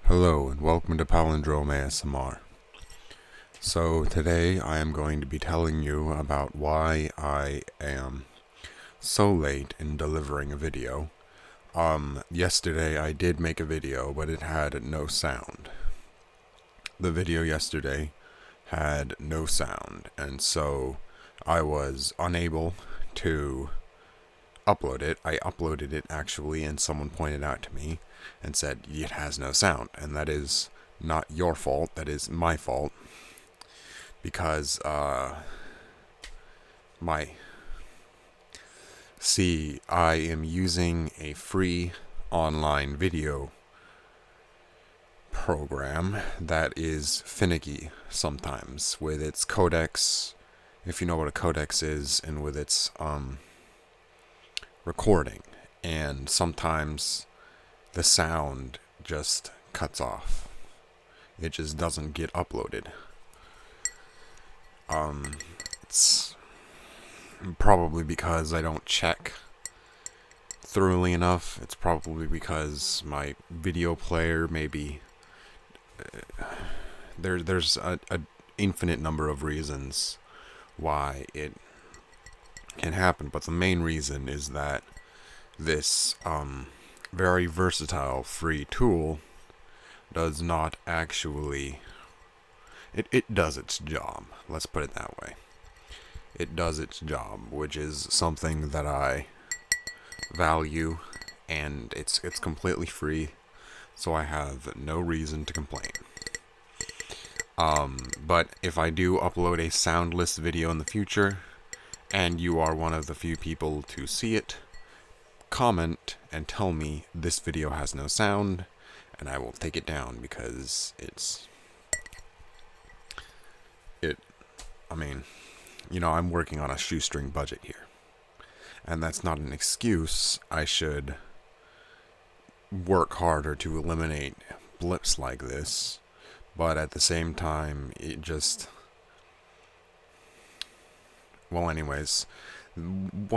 Hello and welcome to Palindrome ASMR. So today I am going to be telling you about why I am so late in delivering a video. Yesterday I did make a video, but it had no sound. The video yesterday had no sound, and so I was unable to upload it. I uploaded it actually, and someone pointed out to me and said, it has no sound. And that is not your fault, that is my fault. Because, I am using a free online video program that is finicky sometimes with its codecs, if you know what a codex is, and with its, recording. And sometimes the sound just cuts off. It just doesn't get uploaded. It's probably because I don't check thoroughly enough. It's probably because my video player maybe there's a infinite number of reasons why it can happen, but the main reason is that this very versatile free tool does not actually it does its job. Let's put it that way. It does its job, which is something that I value, and it's completely free, so I have no reason to complain. But if I do upload a soundless video in the future, and you are one of the few people to see it, comment and tell me this video has no sound, and I will take it down, because I'm working on a shoestring budget here. And that's not an excuse. I should work harder to eliminate blips like this, but at the same time, it just... Well, anyways, what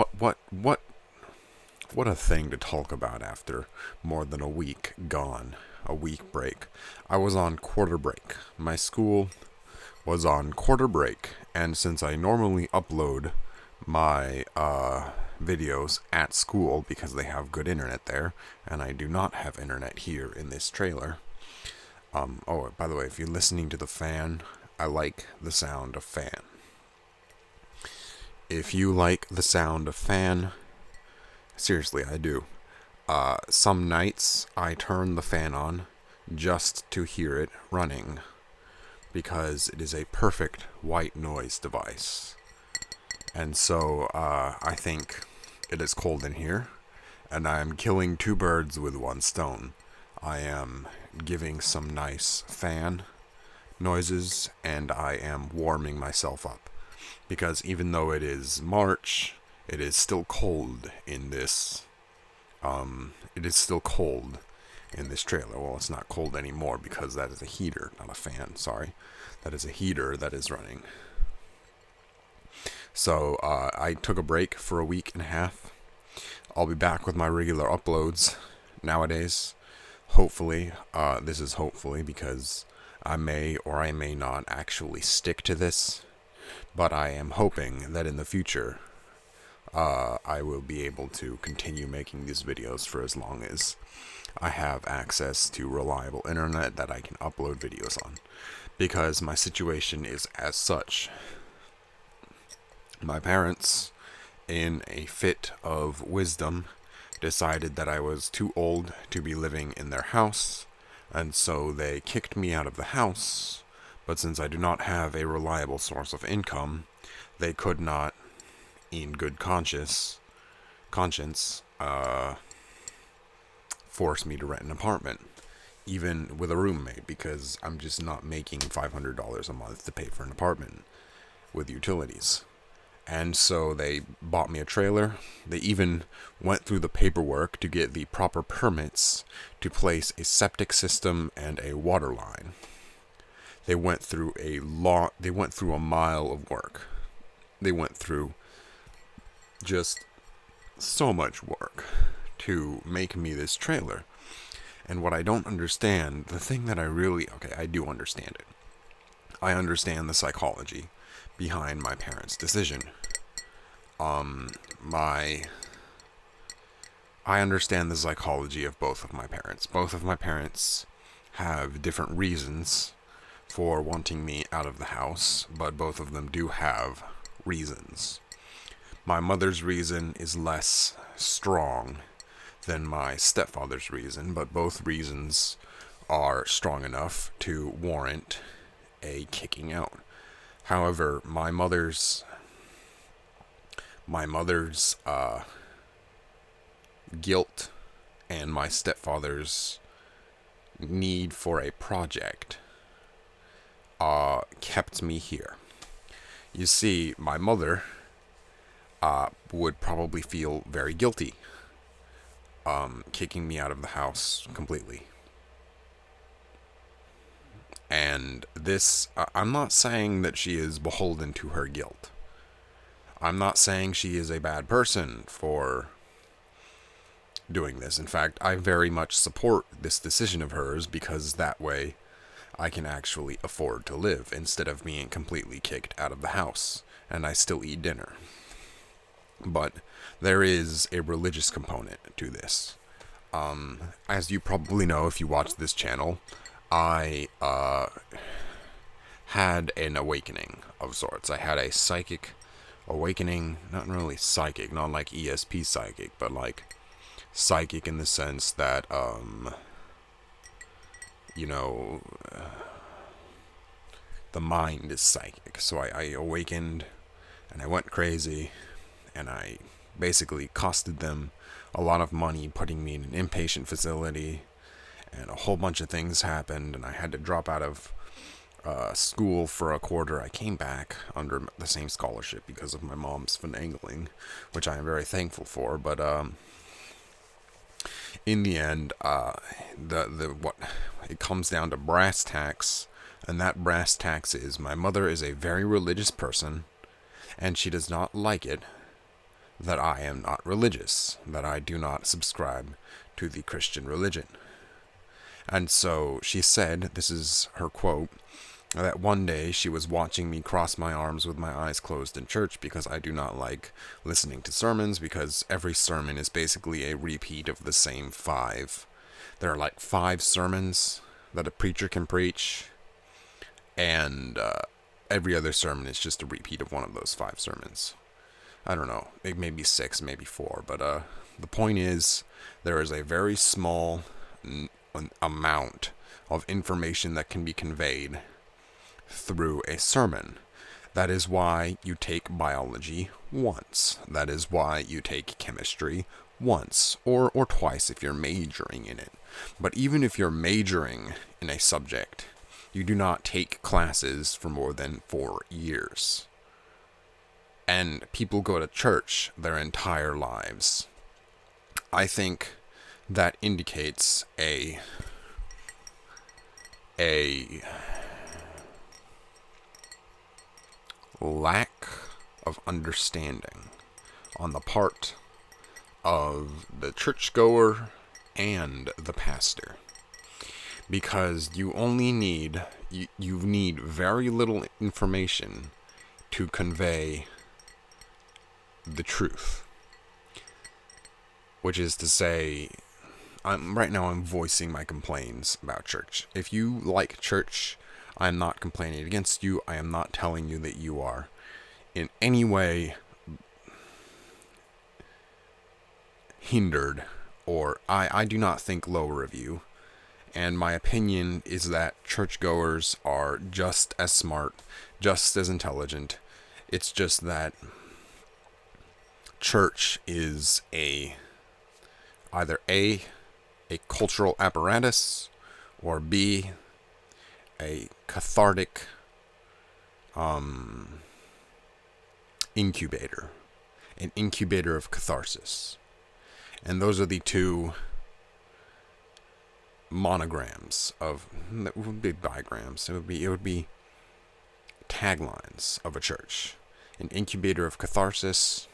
a thing to talk about after more than a week gone, a week break. I was on quarter break. My school was on quarter break, and since I normally upload my videos at school because they have good internet there, and I do not have internet here in this trailer. Oh, by the way, if you're listening to the fan, I like the sound of fan. If you like the sound of fan, seriously, I do. Some nights I turn the fan on just to hear it running, because it is a perfect white noise device. And so I think it is cold in here, and I am killing two birds with one stone. I am giving some nice fan noises, and I am warming myself up. Because even though it is March, it is still cold in this, trailer. Well, it's not cold anymore because that is a heater, not a fan, sorry. That is a heater that is running. So, I took a break for a week and a half. I'll be back with my regular uploads nowadays. Hopefully, this is hopefully, because I may or I may not actually stick to this. But I am hoping that in the future, I will be able to continue making these videos for as long as I have access to reliable internet that I can upload videos on. Because my situation is as such. My parents, in a fit of wisdom, decided that I was too old to be living in their house, and so they kicked me out of the house. But since I do not have a reliable source of income, they could not, in good conscience, force me to rent an apartment, even with a roommate, because I'm just not making $500 a month to pay for an apartment with utilities. And so they bought me a trailer. They even went through the paperwork to get the proper permits to place a septic system and a water line. They went through a mile of work. They went through just so much work to make me this trailer. And what I don't understand, the thing that I do understand it. I understand the psychology behind my parents' decision. I understand the psychology of both of my parents. Both of my parents have different reasons for wanting me out of the house, but both of them do have reasons. My mother's reason is less strong than my stepfather's reason, but both reasons are strong enough to warrant a kicking out. However, my mother's guilt and my stepfather's need for a project kept me here. You see, my mother would probably feel very guilty kicking me out of the house completely. And this, I'm not saying that she is beholden to her guilt. I'm not saying she is a bad person for doing this. In fact, I very much support this decision of hers, because that way I can actually afford to live instead of being completely kicked out of the house, and I still eat dinner. But there is a religious component to this. As you probably know if you watch this channel, I had an awakening of sorts. I had a psychic awakening, not really psychic, not like ESP psychic, but like psychic in the sense that, the mind is psychic. So I awakened, and I went crazy, and I basically costed them a lot of money putting me in an inpatient facility, and a whole bunch of things happened, and I had to drop out of school for a quarter. I came back under the same scholarship because of my mom's finagling, which I am very thankful for. But in the end, what it comes down to brass tacks, and that brass tacks is my mother is a very religious person, and she does not like it that I am not religious, that I do not subscribe to the Christian religion. And so she said, this is her quote, that one day she was watching me cross my arms with my eyes closed in church because I do not like listening to sermons, because every sermon is basically a repeat of the same 5. There are like 5 sermons that a preacher can preach, and every other sermon is just a repeat of one of those 5 sermons. I don't know, it may be 6, maybe 4, but the point is, there is a very small amount of information that can be conveyed through a sermon. That is why you take biology once. That is why you take chemistry once, or twice if you're majoring in it. But even if you're majoring in a subject, you do not take classes for more than 4 years. And people go to church their entire lives. I think that indicates a lack of understanding on the part of the churchgoer and the pastor. Because you need very little information to convey the truth. Which is to say, right now I'm voicing my complaints about church. If you like church, I'm not complaining against you. I am not telling you that you are in any way hindered, or I do not think lower of you. And my opinion is that churchgoers are just as smart, just as intelligent. It's just that church is either A, cultural apparatus, or B, a cathartic incubator, an incubator of catharsis. And those are the 2 monograms of, it would be diagrams, it would be taglines of a church: an incubator of catharsis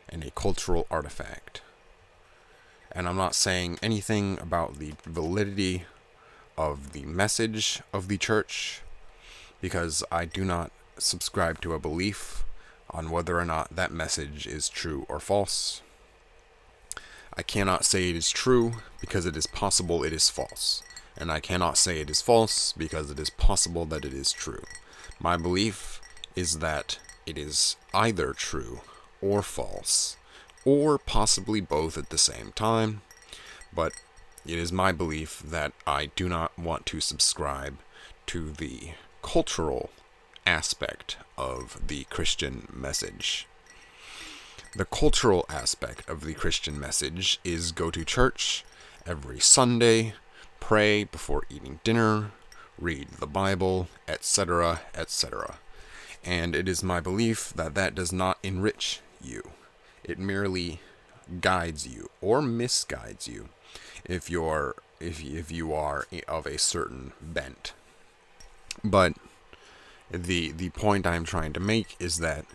and a cultural artifact. And I'm not saying anything about the validity of the message of the church, because I do not subscribe to a belief on whether or not that message is true or false. I cannot say it is true because it is possible it is false. And I cannot say it is false because it is possible that it is true. My belief is that it is either true or false, or possibly both at the same time, but it is my belief that I do not want to subscribe to the cultural aspect of the Christian message. The cultural aspect of the Christian message is go to church every Sunday, pray before eating dinner, read the Bible, etc., etc. And it is my belief that that does not enrich you. It merely guides you or misguides you if you are of a certain bent. But the point I'm trying to make is that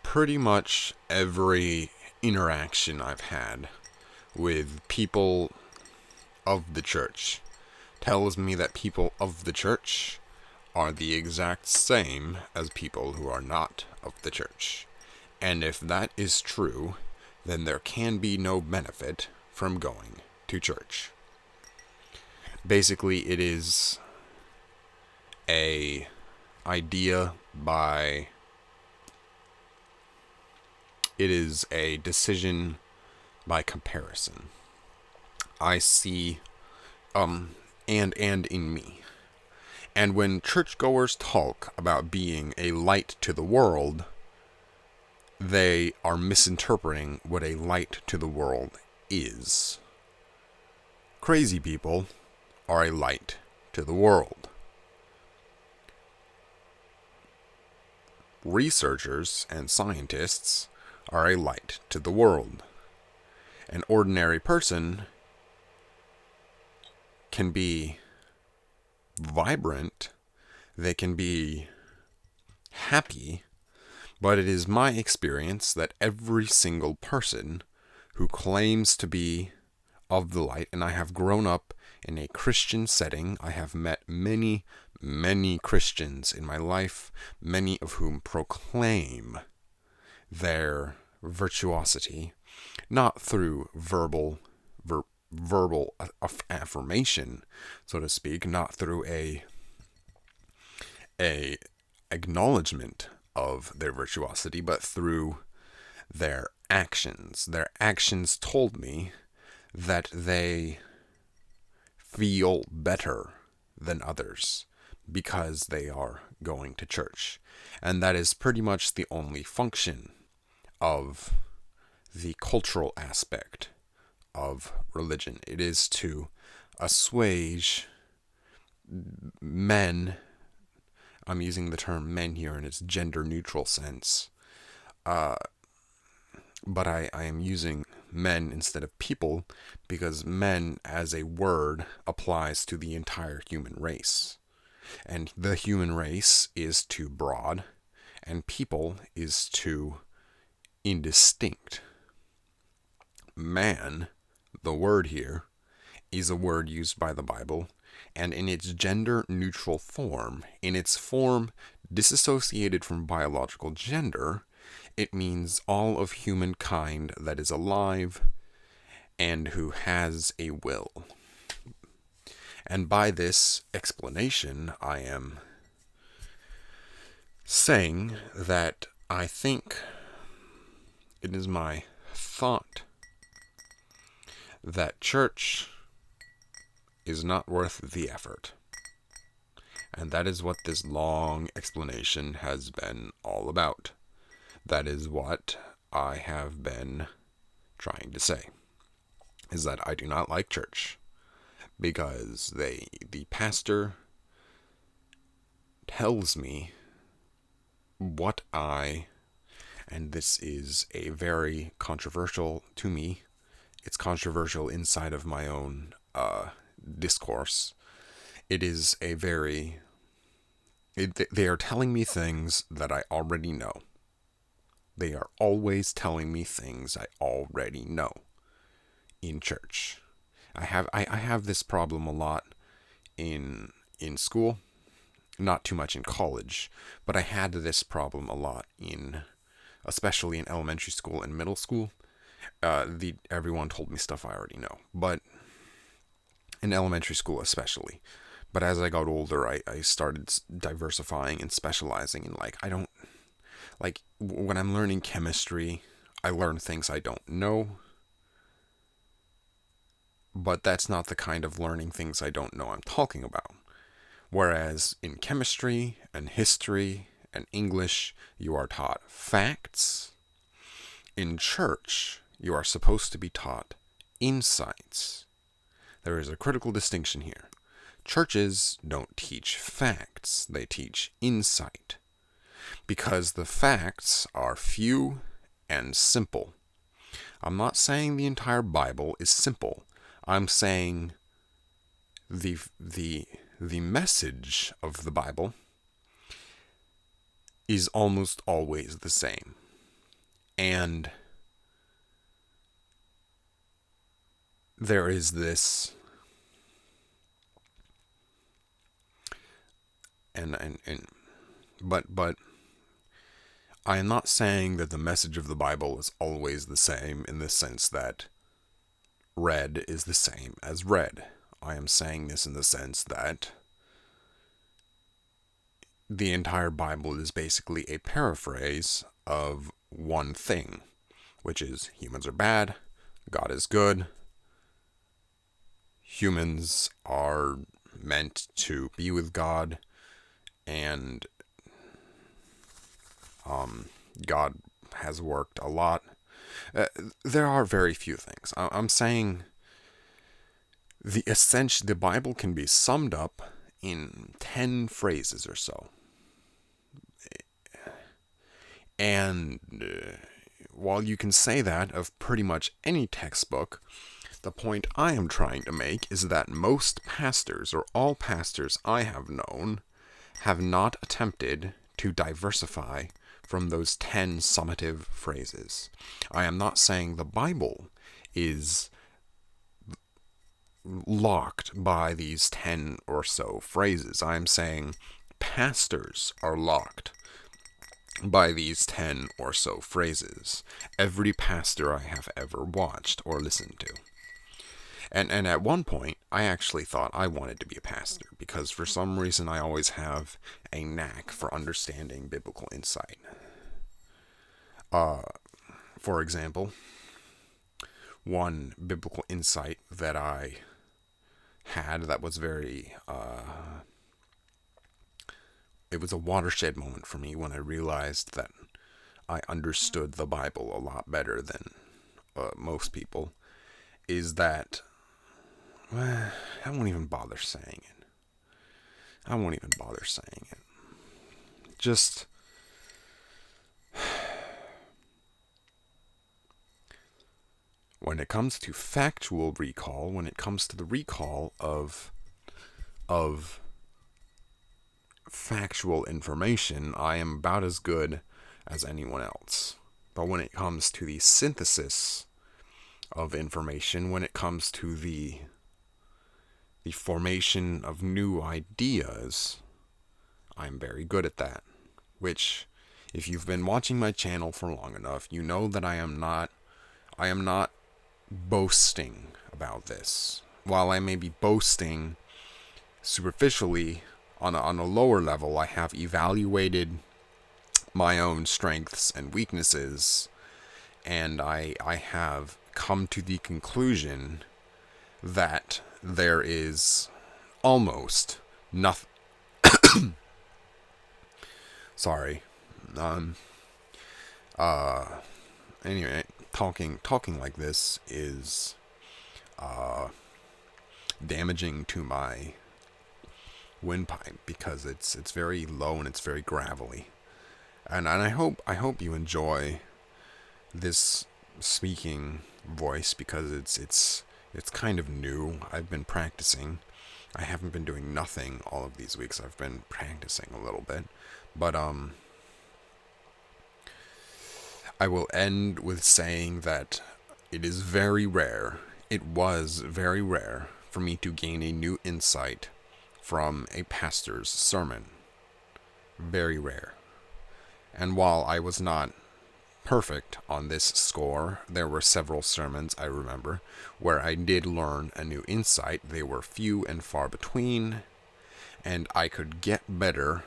pretty much every interaction I've had with people of the church tells me that people of the church are the exact same as people who are not of the church. And if that is true, then there can be no benefit from going to church. Basically, it is a idea by... It is a decision by comparison. I see, and in me. And when churchgoers talk about being a light to the world, they are misinterpreting what a light to the world is. Crazy people are a light to the world. Researchers and scientists are a light to the world. An ordinary person can be vibrant, they can be happy, but it is my experience that every single person who claims to be of the light, and I have grown up in a Christian setting, I have met many, many Christians in my life, many of whom proclaim their virtuosity, not through verbal affirmation, so to speak, not through a acknowledgement of their virtuosity, but through their actions. Their actions told me that they feel better than others because they are going to church. And that is pretty much the only function of the cultural aspect of religion. It is to assuage men. I'm using the term men here in its gender neutral sense. But I am using men instead of people because men as a word applies to the entire human race. And the human race is too broad, and people is too indistinct. Man, the word here, is a word used by the Bible, and in its gender-neutral form, in its form disassociated from biological gender, it means all of humankind that is alive and who has a will. And by this explanation, I am saying that I think it is my thought that church is not worth the effort. And that is what this long explanation has been all about. That is what I have been trying to say, is that I do not like church because the pastor tells me what and this is a very controversial to me. It's controversial inside of my own discourse. It is a very... they are telling me things that I already know. They are always telling me things I already know. in church. I have this problem a lot in school, not too much in college, but I had this problem a lot especially in elementary school and middle school. Everyone told me stuff I already know, but in elementary school especially. But as I got older, I started diversifying and specializing in, like, I don't, like, when I'm learning chemistry, I learn things I don't know, but that's not the kind of learning things I don't know I'm talking about. Whereas in chemistry and history and English, you are taught facts. In church, you are supposed to be taught insights. There is a critical distinction here. Churches don't teach facts, they teach insight. Because the facts are few and simple. I'm not saying the entire Bible is simple. I'm saying the message of the Bible is almost always the same. And there is this but I am not saying that the message of the Bible is always the same in the sense that red is the same as red. I am saying this in the sense that the entire Bible is basically a paraphrase of one thing, which is humans are bad, God is good, humans are meant to be with God, and God has worked a lot. There are very few things. I'm saying the Bible can be summed up in 10 phrases or so. And while you can say that of pretty much any textbook, the point I am trying to make is that most pastors, or all pastors I have known, have not attempted to diversify from those 10 summative phrases. I am not saying the Bible is locked by these 10 or so phrases. I am saying pastors are locked by these 10 or so phrases. Every pastor I have ever watched or listened to. And at one point, I actually thought I wanted to be a pastor, because for some reason I always have a knack for understanding biblical insight. For example, one biblical insight that I had that was very, it was a watershed moment for me when I realized that I understood the Bible a lot better than most people, is that, I won't even bother saying it. Just, when it comes to factual recall, when it comes to the recall of factual information, I am about as good as anyone else. But when it comes to the synthesis of information, when it comes to the formation of new ideas, I'm very good at that. Which, if you've been watching my channel for long enough, you know that I am not boasting about this. While I may be boasting superficially on a lower level, I have evaluated my own strengths and weaknesses, and I have come to the conclusion that there is almost nothing. Sorry. Anyway, talking like this is damaging to my windpipe, because it's very low and it's very gravelly. And I hope you enjoy this speaking voice, because it's kind of new. I've been practicing. I haven't been doing nothing all of these weeks. I've been practicing a little bit. But I will end with saying that it is very rare it was very rare for me to gain a new insight from a pastor's sermon. Very rare. And while I was not perfect on this score, there were several sermons I remember where I did learn a new insight. They were few and far between, and I could get better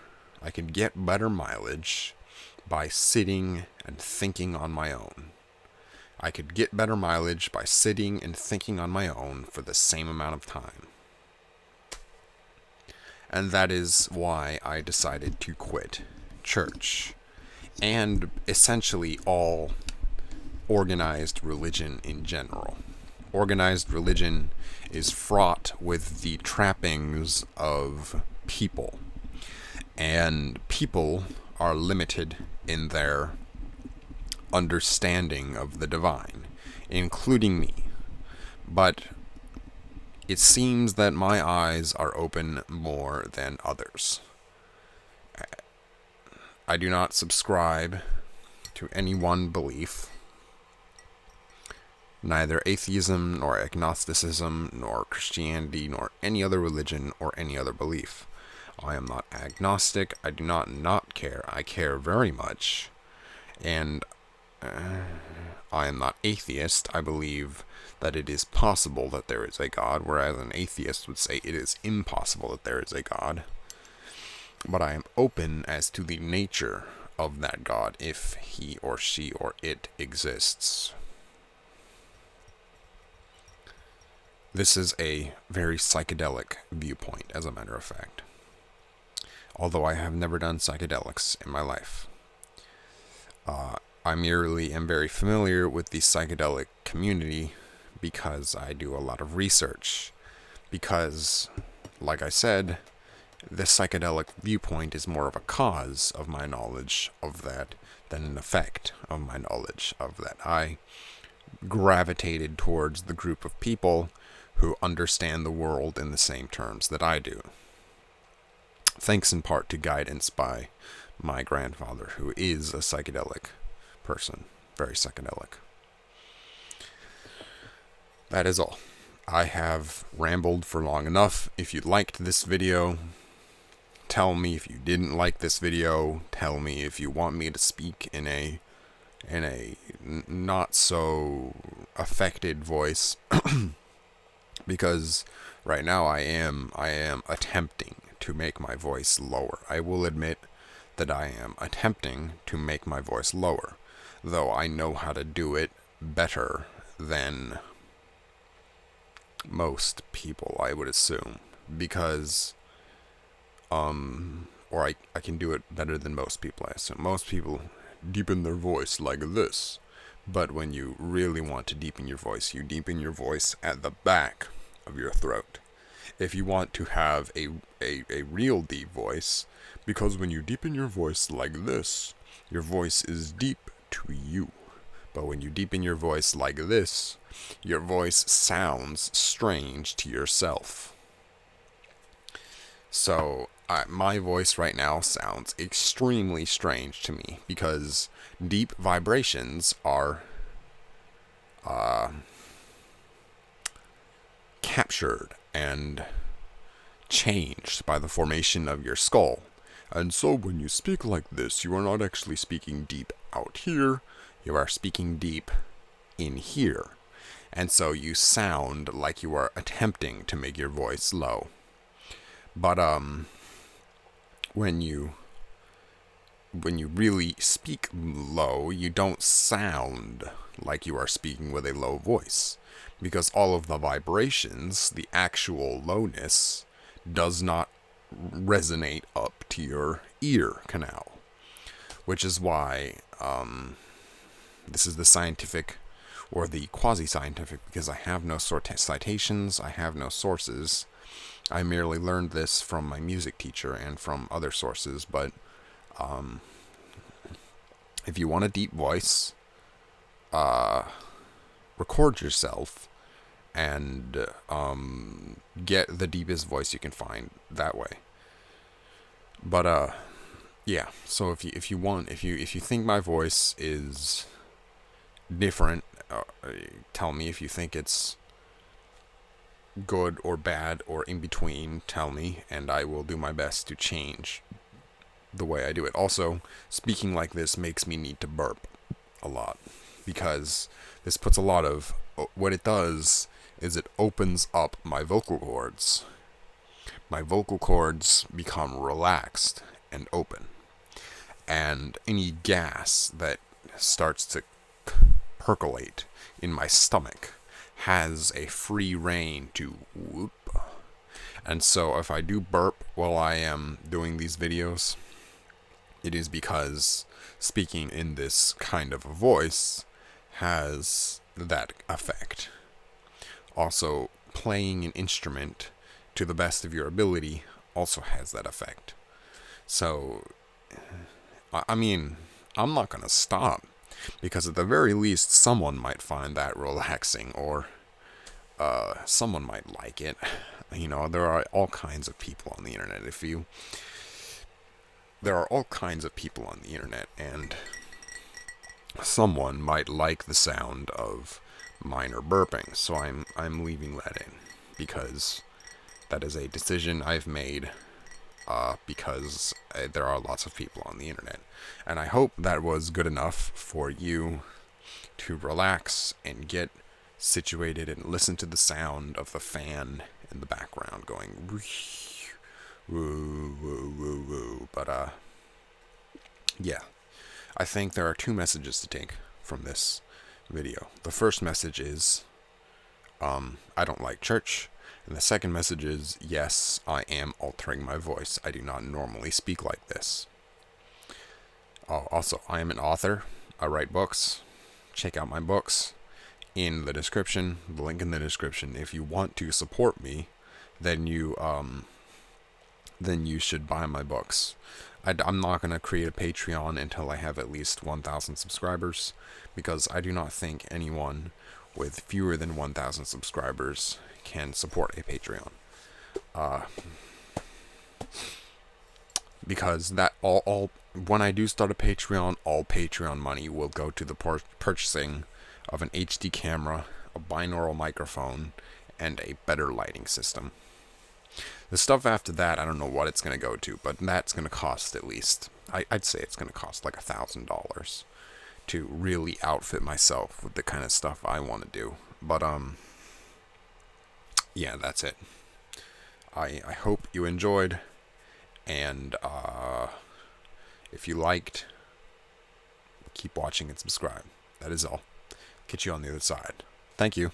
mileage by sitting and thinking on my own. I could get better mileage by sitting and thinking on my own for the same amount of time. And that is why I decided to quit church and essentially all organized religion in general. Organized religion is fraught with the trappings of people, and people are limited in their understanding of the divine, including me. But it seems that my eyes are open more than others. I do not subscribe to any one belief, neither atheism, nor agnosticism, nor Christianity, nor any other religion, or any other belief. I am not agnostic. I do not care. I care very much. And I am not atheist. I believe that it is possible that there is a God, whereas an atheist would say it is impossible that there is a God. But I am open as to the nature of that God, if he or she or it exists. This is a very psychedelic viewpoint, as a matter of fact. Although I have never done psychedelics in my life. I merely am very familiar with the psychedelic community because I do a lot of research. Because, like I said, the psychedelic viewpoint is more of a cause of my knowledge of that than an effect of my knowledge of that. I gravitated towards the group of people who understand the world in the same terms that I do. Thanks in part to guidance by my grandfather, who is a psychedelic person. Very psychedelic. That is all. I have rambled for long enough. If you liked this video, tell me. If you didn't like this video, tell me. If you want me to speak in a not so affected voice, because right now I am attempting to make my voice lower. I will admit that I am attempting to make my voice lower, though I know how to do it better than most people, I would assume, because or I can do it better than most people, I assume. Most people deepen their voice like this, but when you really want to deepen your voice, you deepen your voice at the back of your throat. If you want to have a real deep voice, because when you deepen your voice like this, your voice is deep to you. But when you deepen your voice like this, your voice sounds strange to yourself. So, my voice right now sounds extremely strange to me, because deep vibrations are captured and changed by the formation of your skull. And so when you speak like this, you are not actually speaking deep out here, you are speaking deep in here. And so you sound like you are attempting to make your voice low. But when you really speak low, you don't sound like you are speaking with a low voice, because all of the vibrations, the actual lowness, does not resonate up to your ear canal, which is why this is the scientific or the quasi-scientific, because I have no citations, I have no sources. I merely learned this from my music teacher and from other sources, but if you want a deep voice, record yourself and get the deepest voice you can find that way. But yeah. So if you think my voice is different, tell me. If you think it's good or bad or in between, tell me, and I will do my best to change the way I do it. Also, speaking like this makes me need to burp a lot, because this puts a lot of, what it does is it opens up my vocal cords. My vocal cords become relaxed and open, and any gas that starts to percolate in my stomach has a free rein to whoop. And so if I do burp while I am doing these videos, it is because speaking in this kind of a voice has that effect. Also, playing an instrument to the best of your ability also has that effect. So, I mean, I'm not going to stop, because at the very least someone might find that relaxing, or someone might like it. You know, there are all kinds of people on the internet. There are all kinds of people on the internet, and someone might like the sound of minor burping. So I'm leaving that in, because that is a decision I've made, because there are lots of people on the internet. And I hope that was good enough for you to relax and get situated and listen to the sound of the fan in the background going woo, woo, woo, woo. But, yeah. I think there are two messages to take from this video. The first message is, I don't like church. And the second message is, yes, I am altering my voice. I do not normally speak like this. Also, I am an author. I write books. Check out my books in the description, the link in the description. If you want to support me, then you should buy my books. I'm not going to create a Patreon until I have at least 1,000 subscribers, because I do not think anyone with fewer than 1,000 subscribers can support a Patreon. Because that all when I do start a Patreon, all Patreon money will go to the purchasing of an HD camera, a binaural microphone, and a better lighting system. The stuff after that, I don't know what it's going to go to, but that's going to cost at least, I'd say it's going to cost like $1,000 to really outfit myself with the kind of stuff I want to do. But, yeah, that's it. I hope you enjoyed, and, if you liked, keep watching and subscribe. That is all. Catch you on the other side. Thank you.